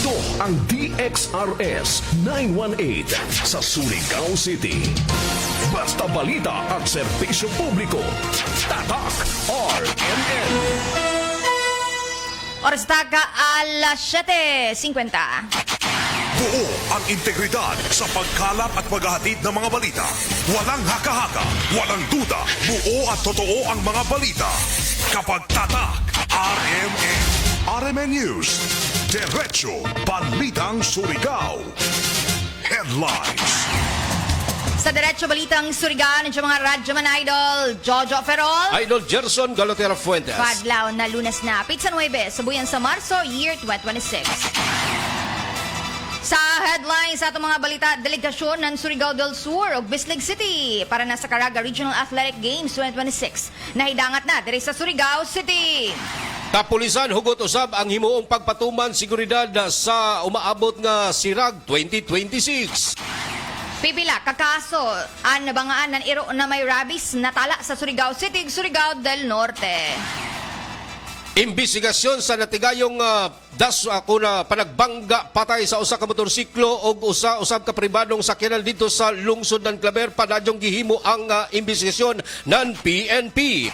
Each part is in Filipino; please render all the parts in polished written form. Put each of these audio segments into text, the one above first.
Ito ang DXRS 918 sa Surigao City. Basta balita at serbisyo publiko. Tatak RMN. Oras taga alas 7:50. Buo ang integridad sa pagkalat at paghahatid ng mga balita. Walang haka-haka, walang duda. Buo at totoo ang mga balita. Kapag tatak, RMN. RMN News. Diretso Balitang Surigao. Headlines. Sa Diretso Balitang Surigao, ng mga radyo man idol, Jojo Ferrol. Idol Gerson Galotera Fuentes. Padlaw na Lunes na, Pizza 9, sa buyan sa Marso, year 2026. Sa headlines sa itong mga balita, delegasyon ng Surigao del Sur o Bislig City para na sa Caraga Regional Athletic Games 2026. Nahidangat na diri sa Surigao City. Kapulisan hugot usab ang himuong pagpatuman seguridad sa umaabot nga Sirag 2026. Pipila kakaso ang nabangaan ng iro na may rabies natala sa Surigao City, Surigao del Norte. Imbestigasyon sa natigayong kuna panagbangga patay sa usa ka motorsiklo o usab ka pribadong sakyanan dito sa lungsod ng Claver. Padadyong gihimo ang imbestigasyon ng PNP.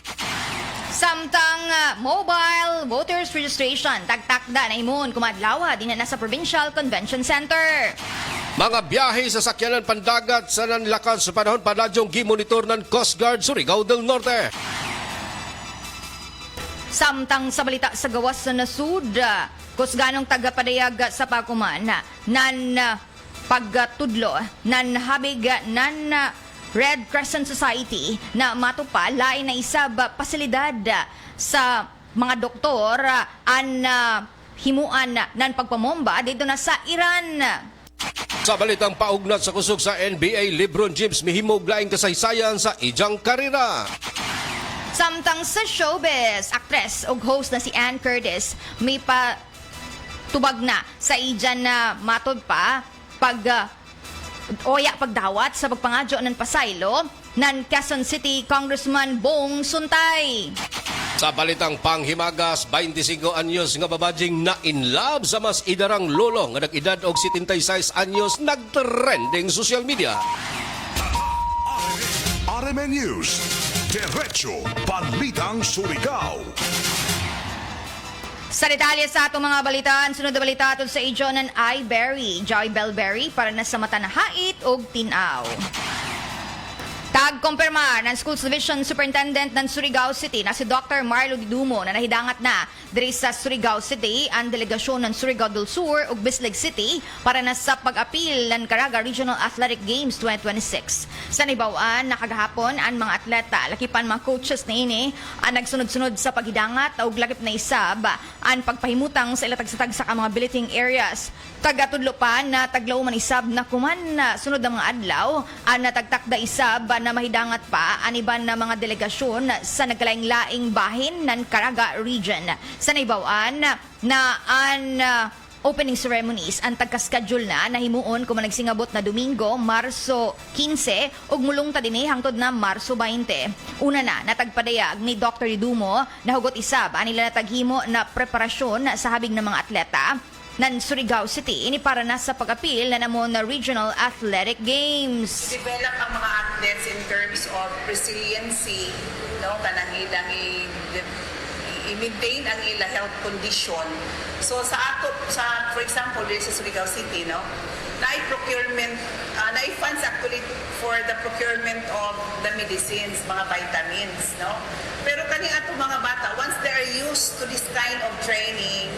Samtang mobile voters registration tagtakda na imon kumadlaw din na sa Provincial Convention Center. Mga biyahe sa sakyanan pandagat sa nanlakas sa panahon padadyong gimonitor ng Coast Guard Surigao del Norte. Samtang sa balita sa gawas sa nasud, kusganong tagapadayag sa pakuman nan pagtudlo nan habig nan Red Crescent Society na matupa lain na isab pasilidad sa mga doktor an himuan nan pagpamomba dito na sa Iran. Sa balitang paugnat sa kusog sa NBA, LeBron James mihimog laing kasaysayan sa ijang karera. Samtang sa showbiz, actress o host na si Ann Curtis may patubag na sa ijan na matod pa pagdawat sa pagpangadyo ng pasaylo ng Quezon City Congressman Bong Suntay. Sa balitang panghimagas, 25 anyos nga babadjing na in love sa mas idarang lolo nga nag-edad og 76 anyos nagtrending social media. RMN News. Diretso Balitang Surigao. Sa detalye sa atong mga balitaan, sunod na balita atol sa ijo ng iBerry, Joy Bellberry para na sa mata na hait og tinaw. Tag-kumpirma ng Schools Division Superintendent ng Surigao City na si Dr. Marlo Didumo na nahidangat na diri sa Surigao City ang delegasyon ng Surigao del Sur ug Bislig City para na sa pag-apil ng Caraga Regional Athletic Games 2026. Sa nibawaan, nakagahapon ang mga atleta, lakipan mga coaches niini ang nagsunod-sunod sa paghidangat ug lakip na isab ang pagpahimutang sa ilatag-satag sa mga billeting areas. Tagatudlo pa na taglaw man isab na kuman na sunod ang mga adlaw ang natagtakda isab na mahidangat pa ang iban na mga delegasyon sa nagkalaing-laing bahin ng Caraga Region. Sa naibawaan na ang opening ceremonies ang tagka-schedule na nahimuon kung nagsingabot na Domingo, Marso 15 ug mulong ta dinhi hangtod na Marso 20. Una na natagpadayag ni Dr. Didumo na hugot isab ang nila nataghimo na preparasyon sa habig ng mga atleta ng Surigao City ini para na sa pag-apil na namon na Regional Athletic Games. Develop ang mga athletes in terms of resiliency, no, kanang ilang i-maintain ang ilang health condition. So sa ato for example dito sa Surigao City, no, na-procurement na-funds actually for the procurement of the medicines, mga vitamins, no. Pero kani ato mga bata, once they are used to this kind of training,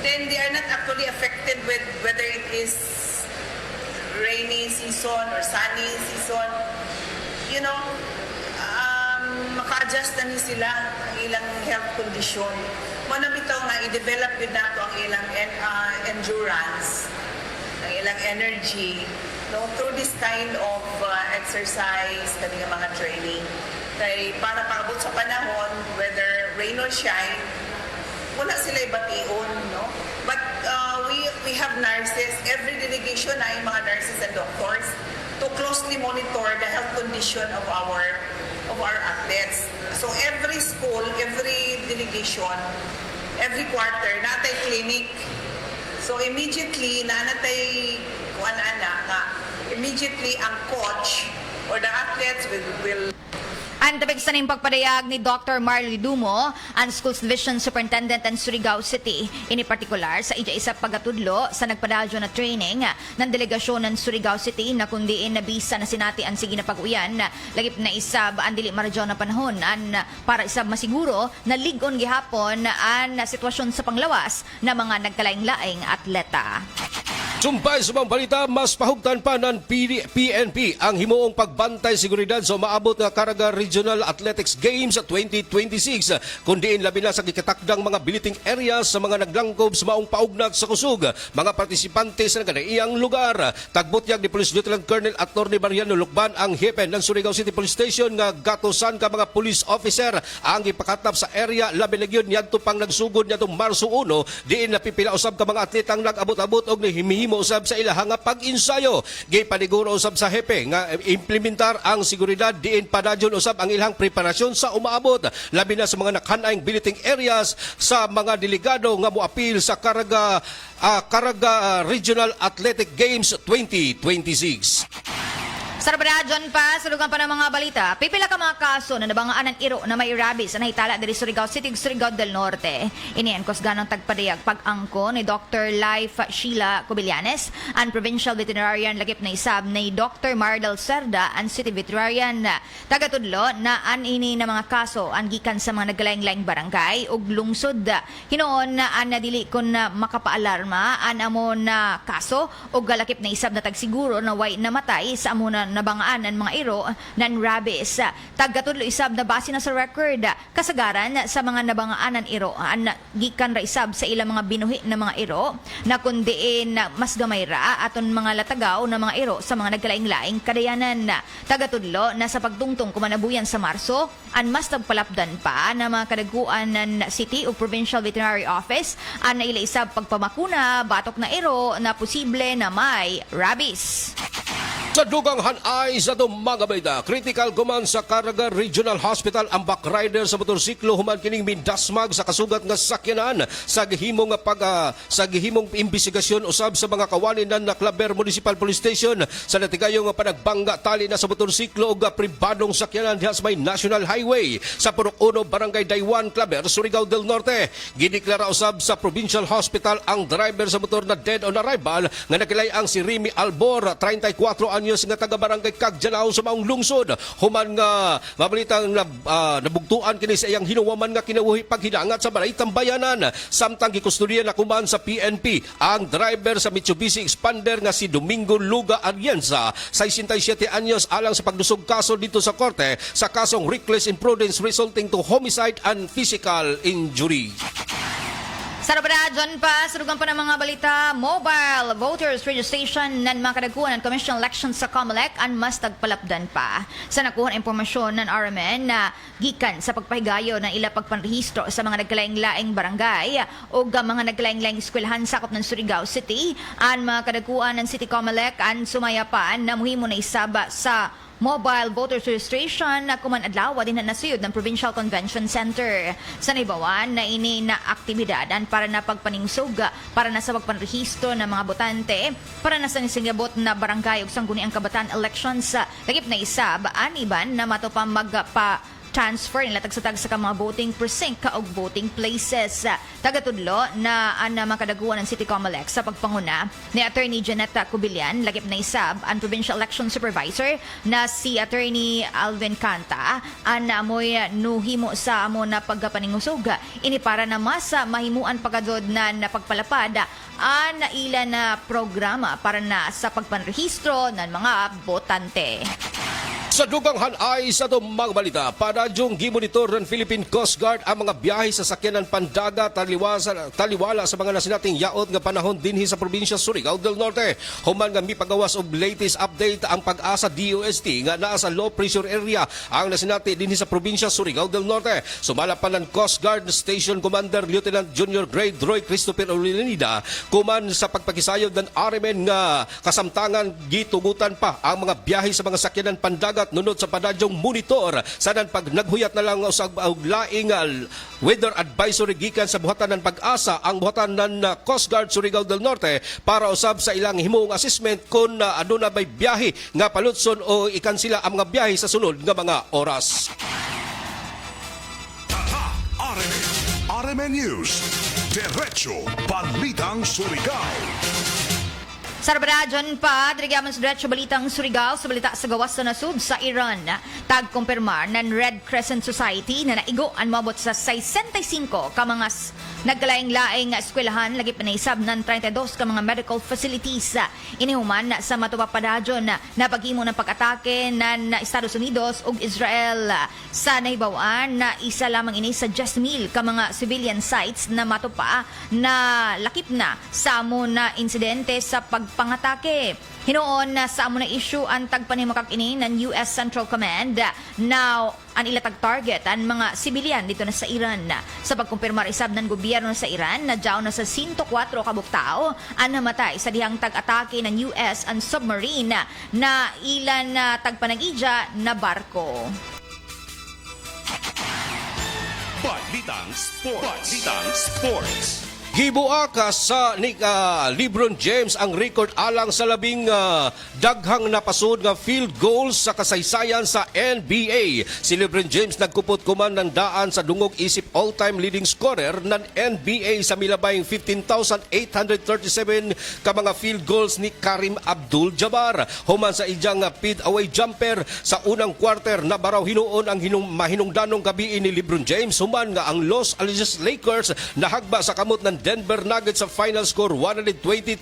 then they are not actually affected with whether it is rainy season or sunny season. You know, maka-adjust na ni sila ang ilang health condition. Muna bitaw nga i-develop din nato ang ilang endurance, ang ilang energy, no, through this kind of exercise, kanina mga training. Kaya para paabot sa panahon, whether rain or shine, wala sila ibation, no? But we have nurses, every delegation ay mga nurses and doctors to closely monitor the health condition of our athletes. So every school, every delegation, every quarter, natay clinic. So immediately nanatay kuan ana nga immediately ang coach or the athletes will Ang tabig sa ning pagpadayag ni Dr. Marley Dumo, ang Schools Division Superintendent ng Surigao City, ini partikular sa isa pagatudlo sa nagpadadyo na training ng delegasyon ng Surigao City na kundiin na bisa na sinati ang sige na pag-uyan, lagip na isab ang dili maradyo na panahon para isab masiguro na ligon gihapon ang sitwasyon sa panglawas na mga nagkalaing-laing atleta. Sumpay sa mga balita, mas pahugtan pa ng PNP ang himuong pagbantay seguridad sa maabot nga Caraga Regional Athletics Games 2026. Kundiin labi na sa gikatakdang mga biliting areas sa mga naglangkob sa maong paugnat sa kusog. Mga partisipante sa naganaiyang lugar. Tagbutyag ni Police Lieutenant Colonel Atty. Mariano Lucban ang hepe ng Surigao City Police Station nga gatosan ka mga police officer ang ipakatap sa area labi na gyud niadto pang nagsugod niadtong Marso 1 diin napipila usab ka mga atletang nag-abot-abot og nahimihimo usab sa ilaha nga pag-insayo. Gipaniguro usab sa hepe nga implementar ang seguridad diin padadyon usab ang ilang preparasyon sa umaabot labi na sa mga nakanaing biliting areas sa mga delegado nga moapil sa Caraga Regional Athletic Games 2026. Sa Rabadadyon pa, sulugan pa ng mga balita, pipila ka mga kaso na nabangaan ng iro na may rabies na hitala dari Surigao City, Surigao del Norte. Iniyan ganang tagpadayag pag-angko ni Dr. Life Sheila Cobillanes, ang Provincial Veterinarian lagip na isab ni Dr. Mardel Cerda, ang City Veterinarian. Tagatudlo na anini na mga kaso ang gikan sa mga naglaing-laing barangay ug lungsod. Hinoon na an nadili kun makapaalarma an amon na kaso ug galakip na isab na tagsiguro na way namatay sa amon nabangaan ng mga iro ng rabies. Taggatudlo isab na base na sa record kasagaran sa mga nabangaan ng iro ang gikan ra isab sa ilang mga binuhi na mga iro na kundiin mas gamay ra aton mga latagaw na mga iro sa mga nagkalaing-laing kadayanan. Tagatudlo na sa pagtungtong kumanabuyan sa Marso ang mas nagpalapdan pa na mga kadaguan ng City o Provincial Veterinary Office ang naila isab pagpamakuna batok na iro na posible na may rabies. Sa dugang hanay sa mga balita, critical guman sa Caraga Regional Hospital ang backrider sa motorsiklo human kining mindasmag sa kasugat nga sakyanan sa gihimong imbestigasyon usab sa mga kawanin na Claver Municipal Police Station sa natigayong panagbangga tali na sa motorsiklo ug pribadong sakyanan diha sa may National Highway sa Purok 1 Barangay Daywan, Claver, Surigao del Norte. Gideklara usab sa Provincial Hospital ang driver sa motor na dead on arrival nga nakilay ang si Remy Albor, 34 anyos nga taga Barangay Cagdianao sa maong lungsod. Human nga mabalitang nabugtuan kini sa iyang hinuwaman nga kinabuhi paghidangat sa balay tambayanan. Samtang gikustodiya na kuman sa PNP ang driver sa Mitsubishi Expander nga si Domingo Luga Arienza, 67 anyos, alang sa pagdusog kaso dito sa korte sa kasong reckless imprudence resulting to homicide and physical injury. Sa Rabadadyon pa, surugan pa ng mga balita, mobile voters registration ng mga kadaguan ng Commission Elections sa COMELEC ang mas tagpalapdan pa. Sa nakuha impormasyon ng RMN na gikan sa pagpahigayo ng ila pagpanrehistro sa mga nagkalaing-laing barangay o mga nagkalaing-laing eskwelahan sakop ng Surigao City, ang mga kadaguan ng City COMELEC ang sumayapan na muhimo na isaba sa mobile voters registration na kumanadlaw din na nasuyod ng Provincial Convention Center. Sa naibawan na ini na aktibidad para na pagpaningsog para na sa pagpanrehistro ng mga botante para na sa nisinggabot na barangay ug sangguniang kabataan elections. Lagip na isab aniban na matupang transfer nila tagsatag sa mga voting precinct kaog voting places. Tagatudlo na ang makadaguan ng City COMELEC sa pagpanguna ni Attorney Janetta Cubillan, lagip na isab ang Provincial Election Supervisor na si Attorney Alvin Canta, ang amoy nuhimo sa amo na pagpaninusog. Ini para na mas mahimuan pagkadod na pagpalapad ang ilan na programa para na sa pagpanrehistro ng mga botante. Sa dugang hanay sa mga balita, padadyong gimonitor ng Philippine Coast Guard ang mga biyahe sa sakyanan pandagat taliwala sa mga nasinating yaot nga panahon dinhi sa probinsya Surigao del Norte. Human nga mipagawas og latest update ang pag-asa DOST nga naa sa low pressure area ang nasinati dinhi sa probinsya Surigao del Norte. Sumala pa ng Coast Guard Station Commander Lieutenant Junior Grade Roy Christopher Olinida kuman sa pagpakisayod ng RMN nga kasamtangan gitugutan pa ang mga biyahe sa mga sakyanan pandagat nagsulat nunod sa padadyong monitor sanan pag naghuyat na lang usab og laing weather advisory gikan sa buhatan ng Pag-asa ang buhatan ng Coast Guard Surigao del Norte para usab sa ilang himuong assessment kung aduna bay biyahe nga palutson o ikansila ang mga biyahe sa sunod nga mga oras. RMN News. Diretso Balitang Surigao. Sa Radyon pa, dirigyaman sa Diretso Balitang Surigao sa balita sa gawas na nasud sa Iran. Tag-kumpirmar ng Red Crescent Society na naigo ang mabot sa 65 ka mga nagkalaing-laing eskwelahan lagi panaisab ng 32 ka mga medical facilities. Inihuman sa matupapadadyon na paghimo ng pag-atake ng Estados Unidos ug Israel. Sa nahibawan na isa lamang ini sa 10,000 ka mga civilian sites na matupa na lakip na sa amo na insidente sa pagpangatake. Hinoon na sa amo na issue ang tagpanimakak ini ng US Central Command na ang ilatag target ang mga sibilyan dito na sa Iran. Sa pagkumpirmar isab ng gobyerno sa Iran na daw na sa 104 kabuktao ang namatay sa dihang tag-atake ng US ang submarine na ilan na tagpanag-idya na barko. Balitang Sports. Gibuaka sa ni LeBron James ang record alang sa labing daghang napasud nga field goals sa kasaysayan sa NBA. Si LeBron James nagkupot kuman ng daan sa dungog isip all-time leading scorer ng NBA sa milabayng 15,837 ka mga field goals ni Kareem Abdul-Jabbar. Human sa ijang feed-away jumper sa unang quarter na baraw hinuon ang mahinungdanong gabi ni LeBron James. Human nga ang Los Angeles Lakers nahagba sa kamot ng Denver Nuggets sa final score 120-113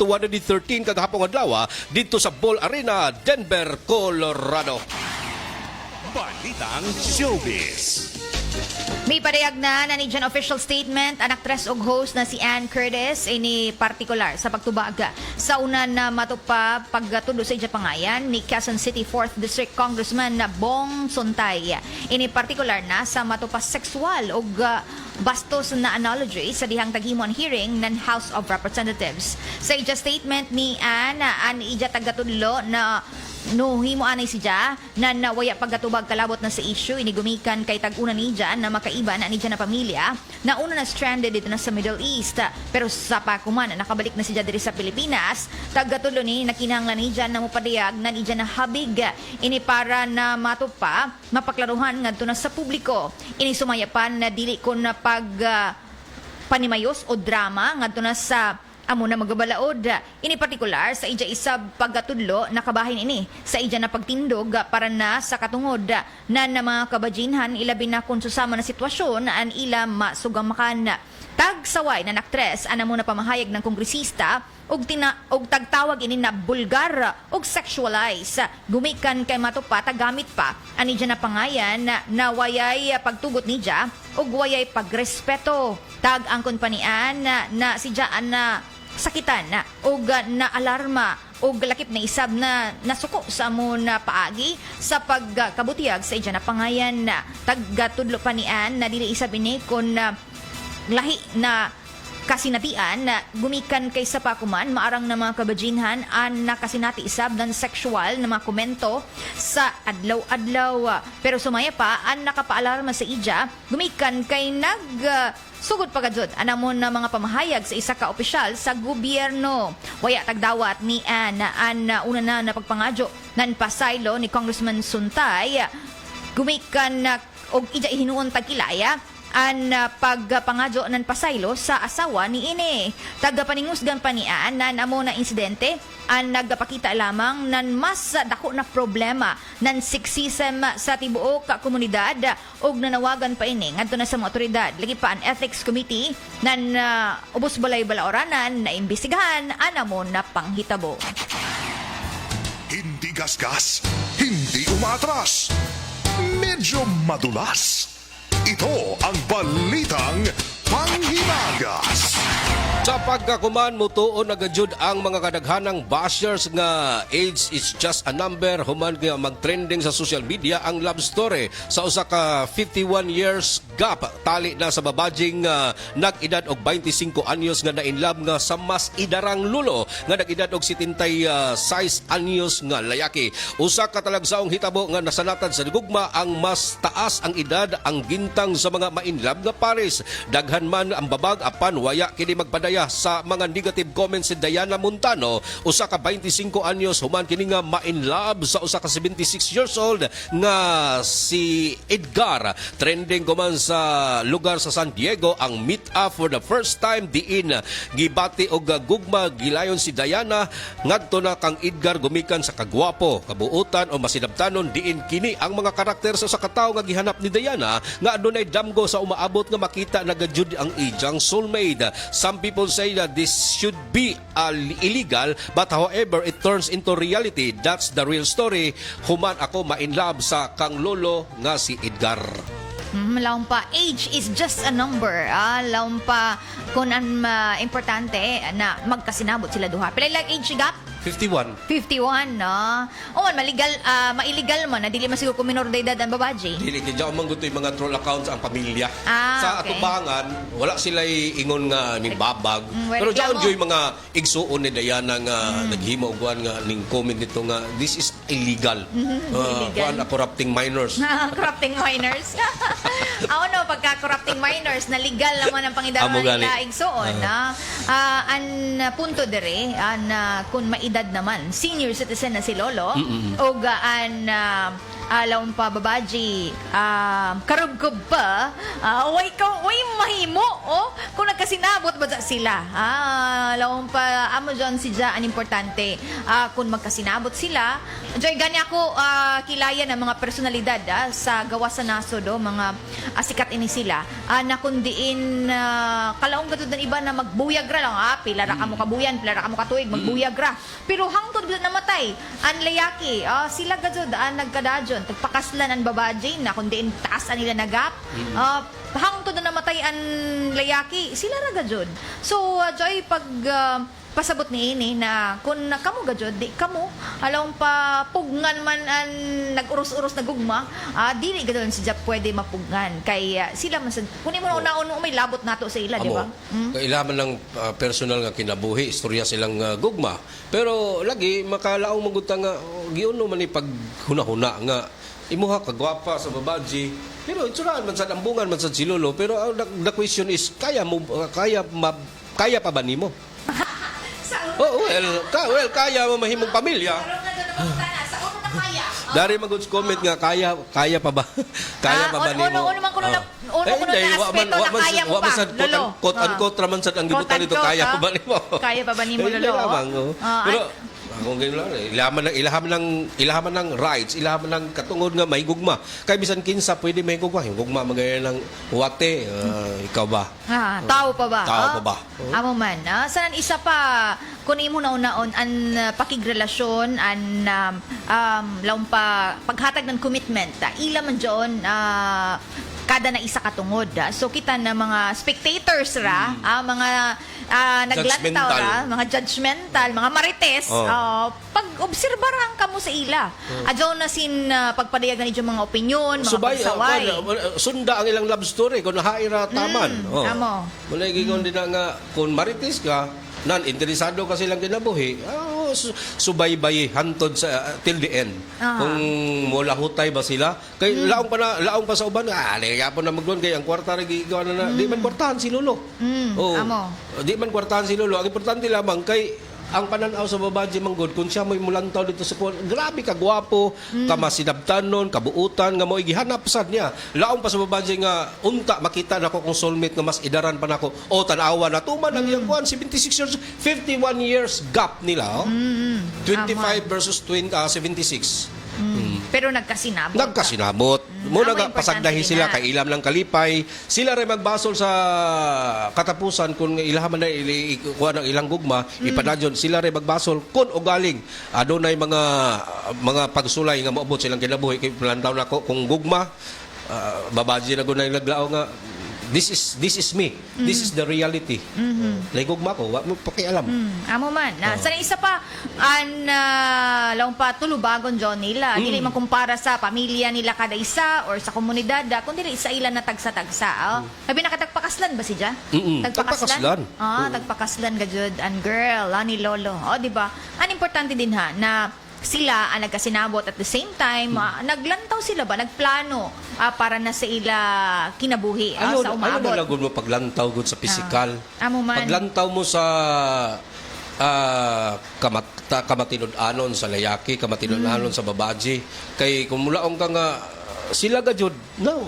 kagahapong adlaw dito sa Ball Arena, Denver, Colorado. Balitang Showbiz. May parehag na nanidyan official statement ang actress ug host na si Ann Curtis ini partikular sa pagtubag sa una na matupa pagtudo sa pangayan ni Quezon City 4th District Congressman na Bong Sontay. Ini partikular na sa matupa sexual ug bastos na analogy sa dihang taghimon hearing ng House of Representatives. Sa ija statement ni Ann, ang ija tagatudlo na no himo anay siya na nawaya paggatubag kalabot na sa issue inigumikan kay tag-una ni dyan na makaiba na ni dyan na pamilya na una na stranded dito na sa Middle East pero sa pakuman nakabalik na siya diri sa Pilipinas tagatudlo ni nakinahanglan ni dyan na mupadayag na ni dyan na habig ini para na matupa mapaklaruhan ngadto na sa publiko ini sumayapan na dili ko na pag panimayos o drama ngadto na sa amo na magabalaod. Ini partikular sa ija isab paggatudlo na kabahin ini sa ija na pagtindog para na sa katungod na mga kabajinhan ilabi na kung susama na sitwasyon an ila masugamakan. Tagsaway na aktres ana mo na pamahayag ng kongresista og tagtawag ini na bulgar og sexualize gumikan kay matupa gamit pa ani dyan na pangayan na wayay pagtugot ni dya og wayay pagrespeto tag ang kompanian na si dyan na sakitan og na alarma og lakip na isab na nasuko sa amo na paagi sa pagkabutiyag sa dyan na pangayan tagatudlo panian na dili isab ini kon lahi na kasinatian na gumikan kay sa pakuman maarang na mga kabajinhan an nakasinati isab ng sexual na mga komento sa adlaw-adlaw pero sumaya pa an nakapaalarma sa ija gumikan kay sugod pagadzod anamon na mga pamahayag sa isa ka opisyal sa gobyerno waya tagdawat ni an una na pagpangadyo nan pasaylo ni Congressman Suntay gumikan og ija hinuon tagkilaya an pagpangadyo ng pasaylo sa asawa ni ini. Tagapaningusgan pa niya na namo na insidente ang nagpakita lamang ng mas dako na problema ng sexism sa tibuok komunidad ug nanawagan pa ini ngadto na sa mga otoridad lagi pa ang Ethics Committee nan ubos balay balaoranan na imbestigahan anamo na panghitabo. Hindi gasgas, hindi umatras, medyo madulas. Ito ang Balitang Panghimagas. Sa pagkakuman mutuon nagajud ang mga kadaghanang bashers nga age is just a number human nga mag-trending sa social media ang love story sa usa ka 51 years gap tali na sa babadjing nag-edad og 25 anyos nga nainlab nga sa mas idarang lulo nga nag-edad og 76 anyos nga layaki. Usa ka talagsaong hitabo nga nasanatan sa gugma ang mas taas ang edad ang gintang sa mga mainlab nga pares. Daghan man ang babag apan waya kini magpadaya sa mga negative comments si Diana Montano, usa ka 25 anyos human kini nga mainlab sa usa ka 76 years old nga si Edgar. Trending kuman sa lugar sa San Diego ang meet up for the first time diin gibati og gugma gilayon si Diana ngadto na kang Edgar gumikan sa kagwapo, kabuutan o masinabtanon diin kini ang mga karakter sa katawo nga gihanap ni Diana nga adunay damgo sa umaabot nga makita na gajud ang ijang soulmate. Some people say that this should be illegal but however it turns into reality. That's the real story. Human ako ma-inlove sa kang lolo nga si Edgar. Laon pa, age is just a number. Laon pa, kung ang importante na magkasinabot sila duha. Pila lang age gap? 51. 51, no? O, mailigal man, na dili man siguro kung minor de edad ang babaji. Dili kaya man gusto yung mga troll accounts ang pamilya. Sa Okay. atubangan, wala sila ingon nga ning babag. well, Pero diyan mo. yung mga igsuon ni Diana nga naghimo og nga ning comment nito nga this is illegal. Illegal. Kuan corrupting minors. Corrupting minors. No, pagka-corrupting minors, na legal naman ang pangidaran Amo gani. nila igsoon. Ang punto dere, na kung maedad naman, senior citizen na si Lolo, o gaan alaw pa babaji, karugkob pa, way mahimo, kung nagkasinabot ba sila. Alaw pa, amo dyan si Ja, ang importante, kung magkasinabot sila, Joy, gani ako kilaya ng mga personalidad sa gawa sa naso do, mga sikat ini sila, na kundiin kalaong gatod ng iba na magbuyagra lang, pila ra ka mo kabuyan, pila ra ka mo katuig, magbuyagra. Pero hangtod na namatay, ang layaki, sila gatod, nagkadadyon, tagpakaslan ang babaji, na kundiin taas nila nagap, hangtod na namatay ang layaki, sila ra gatod. So, Joy, pag pasabot ni ini na kung kamo gajod di kamo alawang pa pugnan man ang nag-uros-uros na gugma, dili gadon si Jap pwede mapugnan kay sila man kunin mo na una may labot nato sa ila, di ba? Kailangan ng personal nga kinabuhi, istorya silang gugma. Pero lagi makalaong magutang nga giuno man ni pag hunahuna nga imuha kagwapa sa babaji. Pero itsuraan man sa ambungan man sa silolo, pero the question is kaya pa ba nimo? Kaya mo mahimong pamilya. Sa uno na kaya. Dari mag-goods comment nga kaya pa ba? Kaya pa ba nimo? Uno man kuno na aspeto na kaya mo pa, Lolo. Quote raman sad ang gibutan nito, kaya pa ba nimo? Kaya pa ba nimo, Hindi Lolo? lamang, pero kung ganyan lang, ilahaman ng rights, ilahaman ng katungod nga may gugma. Kaya bisan kinsa pwede may gugma. Yung gugma magaya ng huwate, ikaw ba? Tao pa ba? Tao pa ba? Amo man. Sanan isa pa, kunin mo na unaon ang pakigrelasyon, ang laong pa paghatag ng commitment. Ila man dyan, kada na isa katungod. So kita na mga spectators ra, mga naglantaw ra, mga judgmental, mga marites, pag-obserba ra ang kamo sa ila. Adyo na sin pagpadayagan ni mga opinyon, mga pagsaway. Sunda ang ilang love story kung nahaira taman. Amo. Mula gigon din na nga kung marites ka, interesado ka silang kinabuhi, subaybay hantod sa till the end. Kung mula hutay ba sila, kay laong pa sa uban, kaya po na magdoon kay ang kwarta ra gigawa na di man kwartahan si Lolo. Amo. Di man kwartahan si Lolo. Ang importante lamang kay ang pananaw sa babaji manggod kung siya mo'y mulantaw dito sa kuwan, grabe ka gwapo, ka masinabtanon, kabuutan nga mo'y gihanap sad niya. Laong pa sa babaji nga unta makita nako kung soulmate nga mas idaran pa nako. Tanawa na tuman ang iyang kuwan 76 years, 51 years gap nila. 25 versus 76. Pero nagkasinabot. Muna Amo, nga pasagdahi importante sila na. kay ilam ng kalipay. Sila rin magbasol sa katapusan kung ilam na kuha ng ilang gugma, ipanadyon sila rin magbasol kung ugaling adunay mga pagsulay nga maabot silang kinabuhi kay plantaw nako kung gugma babaji na gunay naglao nga this is me. This is the reality. Laygugma ko, wa mo pakialam. Amo man. Sa isa pa, laong pa tulubagon John nila. Dili man kumpara sa pamilya nila kada isa or sa komunidad, kundi sa ilan na tagsa-tagsa. Sabi nakatagpakaslan ba si Ja? Tagpakaslan. Tagpakaslan ka jud ang girl, ni Lolo. Di ba? Ang importante din na sila ang nagkasinabot at the same time, naglantaw sila ba? Nagplano para na sa ila kinabuhi sa umabot. Ayaw na lagod mo paglantaw gud sa pisikal. Amo man. Paglantaw mo sa kamatinud-anon sa layaki, kamatinud-anon sa babaji. Kay kung mulaong ka nga sila gajud no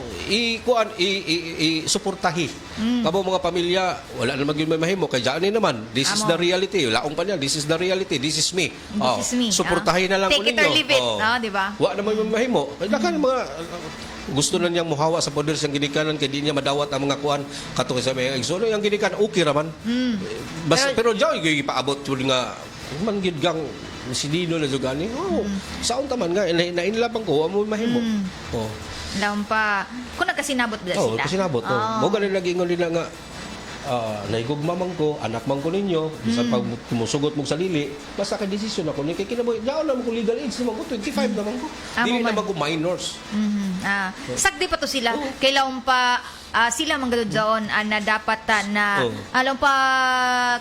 suportahi kamo mga pamilya wala na magyud may mahimo kay diani naman this is the reality laong pa niya this is the reality this is me This is me. suportahi na lang Take ko it or ninyo leave it. Di ba? wa na may mahimo kay dakan mga gusto na niyang muhawa sa poder siyang ginikanan kay di niya madawat ang mga kuan kato sa mga igsoon yang ginikanan okay raman pero diyo ipaabot jud nga man gid gang si Dino na jugani saon taman nga nainlabang ko amo mahimo Laong pa. Kung nagkasinabot ba sila? Kasinabot. Mo ganun lagi ingon nila nga naigugma man ko, anak man ko ninyo, bisan pag tumusugot mo sa lili, basta ka desisyon ako ni kay kinaboy. Daw naman ko legal age naman ko 25 naman ko. Dili naman ko minors. Sakdi pa to sila. Kailangan pa sila manggadod doon na dapat alam pa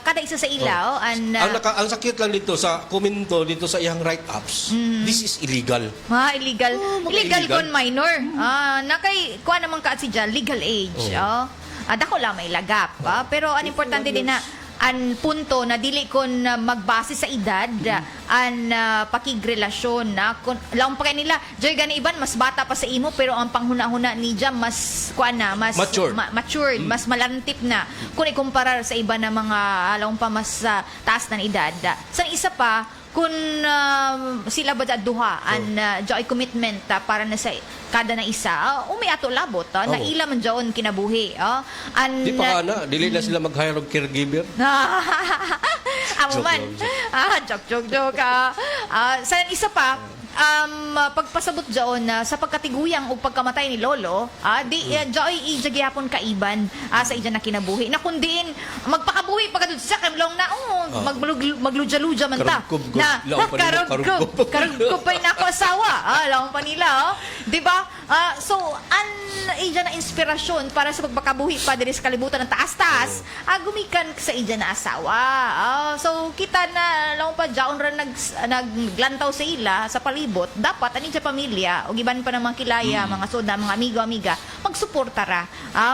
kada isa sa ilaw ang sakit lang dito sa komento dito sa iyang write-ups. This is illegal. Illegal. Illegal kon minor. Nakay kuha naman ka at si Jan, legal age. Dako lang may lagap. Pero ang importante din na ang punto na dili kon magbase sa edad ang pakigrelasyon na laong pa nila joy gani iban mas bata pa sa imo pero ang panghuna-huna ni Jam mas mas matured mas malantip na kung ikumpara sa iba na mga laong pa mas taas na edad sa isa pa kung sila ba duha ang joy commitment para na sa kada na isa ato labot na ila man jaon kinabuhi di pa kana dili na sila mag-hire og caregiver. Amo man. Joke. Sa isa pa, pagpasabot dyan sa pagkatiguyang o pagkamatay ni Lolo, joy ijagyapon kaiban sa iyan na kinabuhi. Na kundiin, magpakabuhi pagkadud sa kamlong na, magludya-ludya man ta. Karugkop pa na ako asawa. Laong pa nila, di ba? So, iyan na inspirasyon para sa pagpakabuhi pa din sa kalibutan ng taas-taas, gumikan sa iyan na asawa. So, kita na, laong pa dyan rin naglantaw sa ila, sa palibot, dapat ani sa pamilya o giban pa ng mga kilaya, mga soda, mga amigo-amiga, magsuporta ra,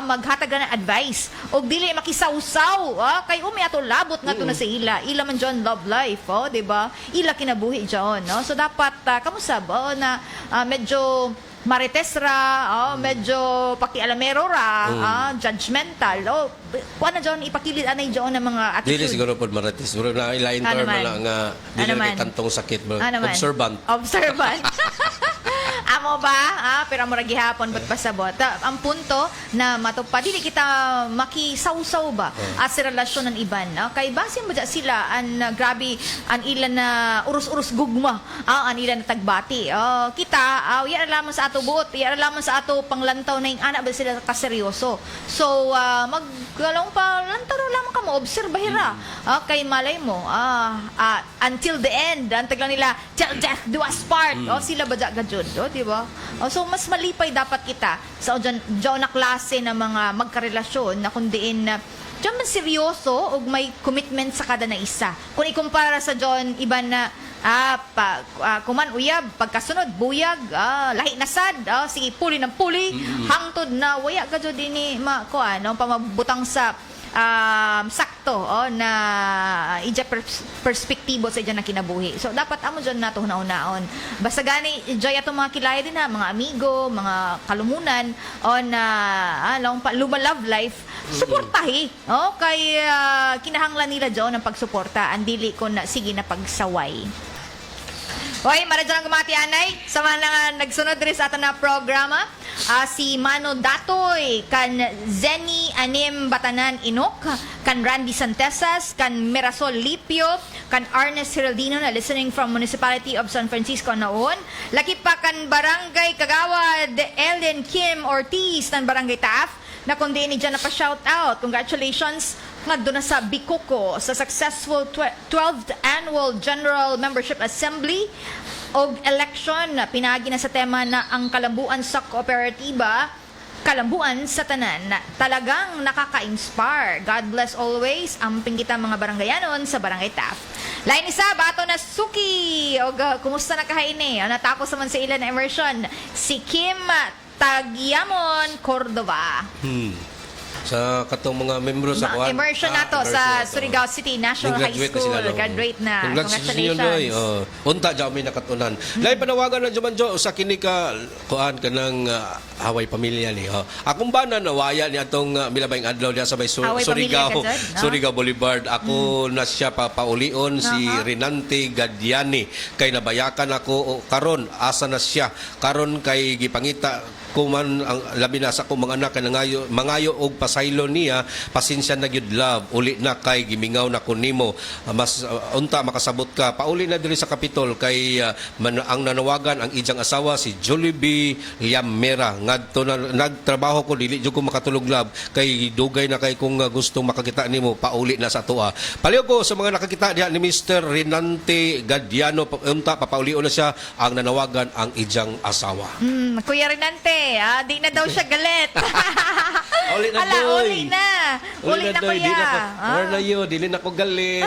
maghatag na advice og dili makisawsaw, kay ato labot nga to na sa ila man John love life, di ba? Ila kinabuhi John, no? So dapat kamusta ba na medyo marites ra, medyo pakialamero ra, judgmental, kuha na dyan, ipakilid anay dyan ng mga attitude. Dili siguro po marites, siguro na ilain term na lang nga, dili na kantong sakit, observant. Amo ba? Pero mo gihapon ba't pasabot? Ang punto na matupad, dili kita makisawsaw ba at sa relasyon ng iban. Kay base mo sila, grabe, ang ilan na urus-urus gugma, ang ilan na tagbati. Kita, yan lamang sa ato buot, yan lamang sa ato panglantaw na yung anak ba sila kaseryoso. So, maggalong pa, lantaro lamang ka mo, obserbahira. Kay malay mo, until the end, ang taglang nila, till death do us part. Sila ba gajud, di ba? So, mas malipay dapat kita sa dyan na klase ng mga magkarelasyon na kundiin na dyan man seryoso o may commitment sa kada na isa. Kung ikumpara sa dyan, iba na kuman uyab, pagkasunod, buyag, lahi na sad, sige, puli ng puli, hangtod na, waya gajud din pamabutang sa sakto na ija perspektibo sa ija na kinabuhi. So dapat amo dyan nato hunaon. Basta gani joy ato mga kilaya din mga amigo, mga kalumunan na luma love life, suportahi. Kay kinahanglan nila dyan ang pagsuporta, ang dili ko na sige na pagsaway. Hoy, maradyo lang kumati anay sa mga nagsunod rin sa ato na programa. Si Mano Datoy, kan Zenny Anim Batanan Inok, kan Randy Santesas, kan Mirasol Lipio, kan Ernest Heraldino na listening from Municipality of San Francisco naon. Laki pa kan Barangay Kagawad, Ellen Kim Ortiz, tan Barangay Taaf, na kundi ni dyan na pa-shout out. Congratulations nga doon na sa Bikuko sa successful 12th Annual General Membership Assembly o election. Pinagi na sa tema na ang kalambuan sa kooperatiba, kalambuan sa tanan. Talagang nakaka-inspire. God bless always. Amping kita mga baranggayanon sa Barangay Taft. Lain isa, bato na Suki. O kumusta na kahaini? Natapos naman sa ilan na immersion. Si Kim Tagiamon Cordova. Sa katong mga membro sa kuan. Immersion nato sa Surigao City National High School. Graduate na. Congratulations. Unta dyan may nakatunan. Lain panawagan na dyan jo sa kini ka kuan kanang Haway Pamilya ni. Akong bana nawaya ni atong milabayng adlaw diya sa may Haway Surigao. Pamilya ka dyan, no? Surigao Boulevard. Ako na siya papaulion si Renante Gadiani kay nabayakan ako karon asa na siya karon kay gipangita kuman ang labi na sa akong mga anak kay mangayo og pasaylo niya pasensya na gyud love uli na kay gimingaw na ko nimo mas unta makasabot ka pauli na diri sa Kapitol kay ang nanawagan ang ijang asawa si Jollibee Liamera ngadto na nagtrabaho ko dili jud ko makatulog love kay dugay na kay kung gusto makakita nimo pauli na sa tuwa paliw ko sa mga nakakita diha ni Mr. Renante Gadiano unta papaulion na siya ang nanawagan ang ijang asawa. Kuya Renante, di na daw siya galit. Uli na, Ala, Doy. uli na. Uli na, Doy. kuya. Her na yun, dili na ko galit.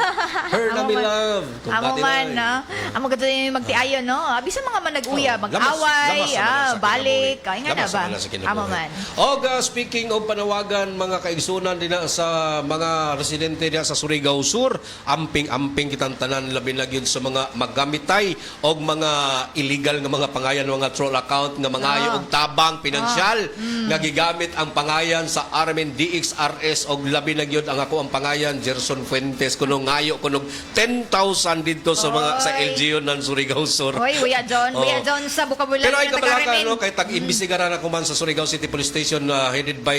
Her na Amo mi man. love. Amo man, no? Amo gado yung magtiayon, no? Bisa mga manag-uya, mag-away, balik. Ay nga na ba? Amo man. Og speaking of panawagan, mga kaigsunan din na sa mga residente diha sa Surigao Sur, amping-amping kitang tanan labi na gyud sa mga magamitay og mga illegal nga mga pangayan mga troll account nga mangayo og tabang pinansyal nga gigamit ang pangayan sa Armen DXRS og labi na gyud ang ako ang pangayan Gerson Fuentes kuno ngayo kuno 10,000 dito sa mga sa LGU ng Surigao Sur. Hoy, Kuya John. Kuya John sa Bukabulay Pero ay na kabalaka, taga-Remen. no, kay tag-imbestigaran ako man sa Surigao City Police Station headed by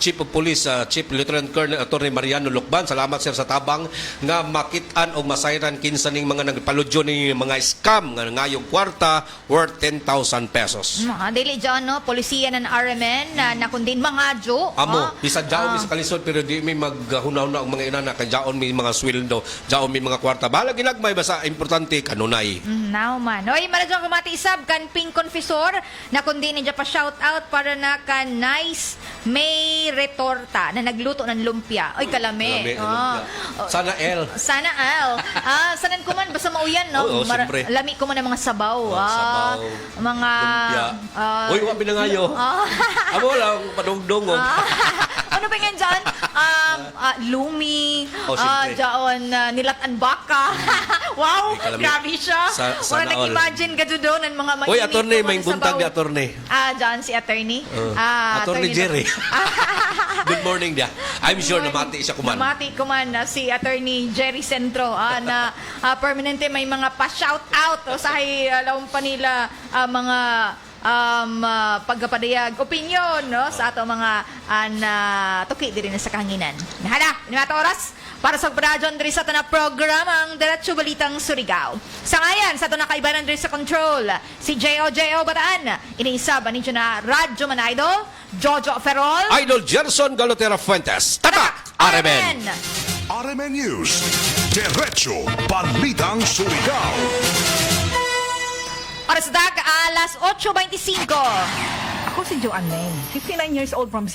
Chief of Police, Chief Lieutenant Colonel Atty. Mariano Lucban. Salamat sir sa tabang nga makitaan o masayran kinsa ning mga nagpaludyo ning mga scam nga ngayong kwarta worth 10,000 pesos. Dili John, no? Polisiya ng RMN na kundin mga Jo. Amo, bisa jaon mi sa kalisod pero di mi maghunaw-na og mga inana kay jaon mi mga sweldo, jaon mi mga kwarta. Bahala ginagmay basta importante kanunay. Now man. Hoy, maradyo kumati isab kan Ping Confessor na kundi ninja pa shout out para na kan Nice May Retorta na nagluto ng lumpia. Oy, kalami. Sana L. Sana Al. Sanan ko man basta mauyan, no? Oo, siyempre. Lami ko man ng mga sabaw. Sabaw, mga lumpia. Uy, wa pinangayo. Amo lang padungdong. Ano pa yan dyan? Lumi, siyempre. dyan, nilatan baka. Wow, Ay, kalami. grabe siya. Sana Wala all. nag-imagine ka doon ng mga mainit. Uy, attorney, na may mga buntag sabaw. ni attorney. Dyan si attorney. Attorney Jerry. Good morning dia. I'm sure namati siya kuman. Namati kuman si attorney Jerry Centro na permanente may mga pa-shout out o sa laong pa nila mga pagkapadayag opinion no sa ato mga tuki diri na sa kahanginan. Nahala, ni mga oras para sa Radyon diri sa tanang programang Diretso Balitang Surigao. Sa ngayon, sa ito nakaibanan diri sa control, si J.O. Bataan, iniisab anin na Radyo Manidol, Jojo Ferrol, Idol Gerson Galotera Fuentes. Tatak! Aremen! RMN News. Diretso Balitang Surigao. Oras dag, alas 8:25. Ako si Joanne Len, 59 years old from